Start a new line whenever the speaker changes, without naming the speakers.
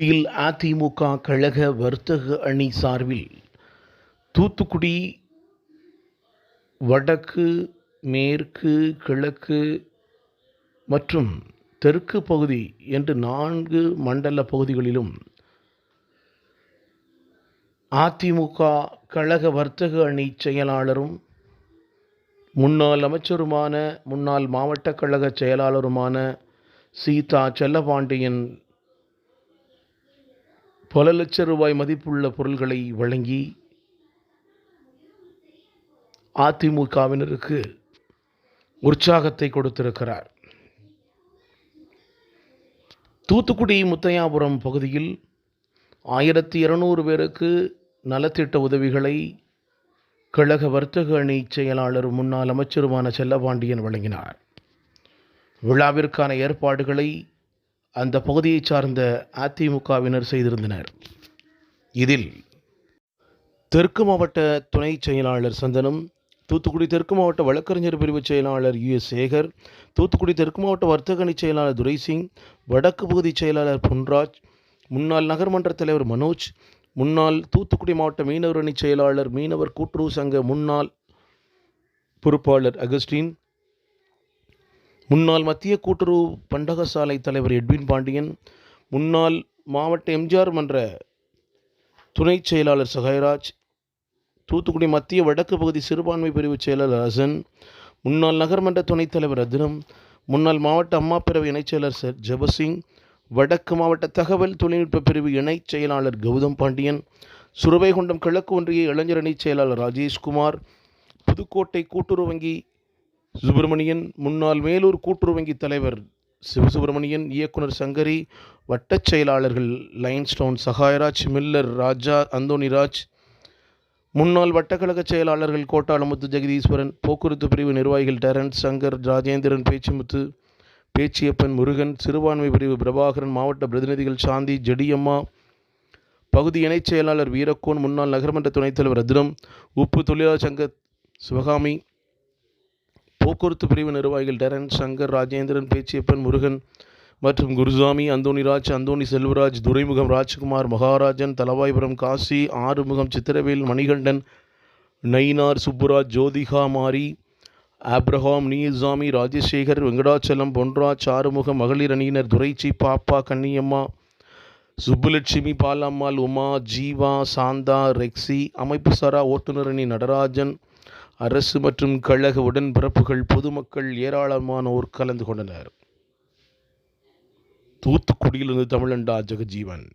அதிமுக கழக வர்த்தக அணி சார்பில் தூத்துக்குடி வடக்கு, மேற்கு, கிழக்கு மற்றும் தெற்கு பகுதி என்று 4 மண்டல பகுதிகளிலும் அதிமுக கழக வர்த்தக அணி செயலாளரும் முன்னாள் அமைச்சருமான முன்னாள் மாவட்ட கழக செயலாளருமான சீதா செல்லபாண்டியன் பல லட்சம் ரூபாய் மதிப்புள்ள பொருள்களை வழங்கி அதிமுகவினருக்கு உற்சாகத்தை கொடுத்திருக்கிறார். தூத்துக்குடி முத்தையாபுரம் பகுதியில் 1200 பேருக்கு நலத்திட்ட உதவிகளை கழக வர்த்தக அணி செயலாளர் முன்னாள் அமைச்சருமான செல்லபாண்டியன் வழங்கினார். விழாவிற்கான ஏற்பாடுகளை அந்த பகுதியைச் சார்ந்த அதிமுகவினர் செய்திருந்தனர். இதில் தெற்கு மாவட்ட துணை செயலாளர் சந்தனம், தூத்துக்குடி தெற்கு மாவட்ட வழக்கறிஞர் பிரிவு செயலாளர் US சேகர், தூத்துக்குடி தெற்கு மாவட்ட வர்த்தக அணி செயலாளர் துரைசிங், வடக்கு பகுதி செயலாளர் பொன்ராஜ், முன்னாள் நகர்மன்ற தலைவர் மனோஜ், முன்னாள் தூத்துக்குடி மாவட்ட மீனவர் அணி செயலாளர், மீனவர் கூட்டுறவு சங்க முன்னாள் பொறுப்பாளர் அகஸ்டின், முன்னாள் மத்திய கூட்டுறவு பண்டகசாலை தலைவர் எட்வின் பாண்டியன், முன்னாள் மாவட்ட எம்ஜிஆர் மன்ற துணை செயலாளர் சகாயராஜ், தூத்துக்குடி மத்திய வடக்கு பகுதி சிறுபான்மை பிரிவு செயலாளர் ஹசன், முன்னாள் நகர்மன்ற துணைத் தலைவர் ரத்னம், முன்னாள் மாவட்ட அம்மா பிரிவு இணைச் செயலர் ஜெபசிங், வடக்கு மாவட்ட தகவல் தொழில்நுட்ப பிரிவு இணைச் செயலாளர் கௌதம் பாண்டியன், சுரவைகுண்டம் கிழக்கு ஒன்றிய இளைஞர் அணி செயலாளர் ராஜேஷ்குமார், புதுக்கோட்டை கூட்டுறவு வங்கி சுப்பிரமணியன், முன்னாள் மேலூர் கூட்டுறவு வங்கி தலைவர் சிவசுப்பிரமணியன், இயக்குனர் சங்கரி, வட்டச் செயலாளர்கள் லைன்ஸ்டோன் சகாயராஜ், மில்லர் ராஜா அந்தோணிராஜ், முன்னாள் வட்டக்கழக செயலாளர்கள் கோட்டாளமுத்து ஜெகதீஸ்வரன், போக்குவரத்து பிரிவு நிர்வாகிகள் டெரன்ஸ் சங்கர், ராஜேந்திரன், பேச்சிமுத்து, பேச்சியப்பன், முருகன், சிறுபான்மை பிரிவு பிரபாகரன், மாவட்ட பிரதிநிதிகள் சாந்தி, ஜெடியம்மா, பகுதி இணைச் செயலாளர் வீரக்கோன், முன்னாள் நகர்மன்ற துணைத் தலைவர் ரத்னம், உப்பு தொழிலாளர் சங்க சிவகாமி, போக்குவரத்து பிரிவு நிர்வாகிகள் டெரன்ஸ் சங்கர், ராஜேந்திரன், பேச்சியப்பன், முருகன் மற்றும் குருசாமி, அந்தோணிராஜ், அந்தோணி செல்வராஜ், துரைமுகம் ராஜ்குமார், மகாராஜன், தலவாய்புரம் காசி, ஆறுமுகம், சித்திரவேல், மணிகண்டன், நயினார், சுப்புராஜ், ஜோதிகா மாரி, ஆப்ரஹாம், நீசாமி, ராஜசேகர், வெங்கடாச்சலம், பொன்ராஜ், ஆறுமுகம், மகளிர் அணியினர் துரைச்சி, பாப்பா, கன்னியம்மா, சுப்புலட்சுமி, பாலம்மாள், உமா, ஜீவா, சாந்தா, ரெக்ஸி, அமைப்பு சாரா ஓட்டுநர் அணி நடராஜன், அரசு மற்றும் கழக உடன்பிறப்புகள், பொதுமக்கள் ஏராளமானோர் கலந்து கொண்டனர். தூத்துக்குடியிலிருந்து தமிழண்டா ஜெகஜீவன்.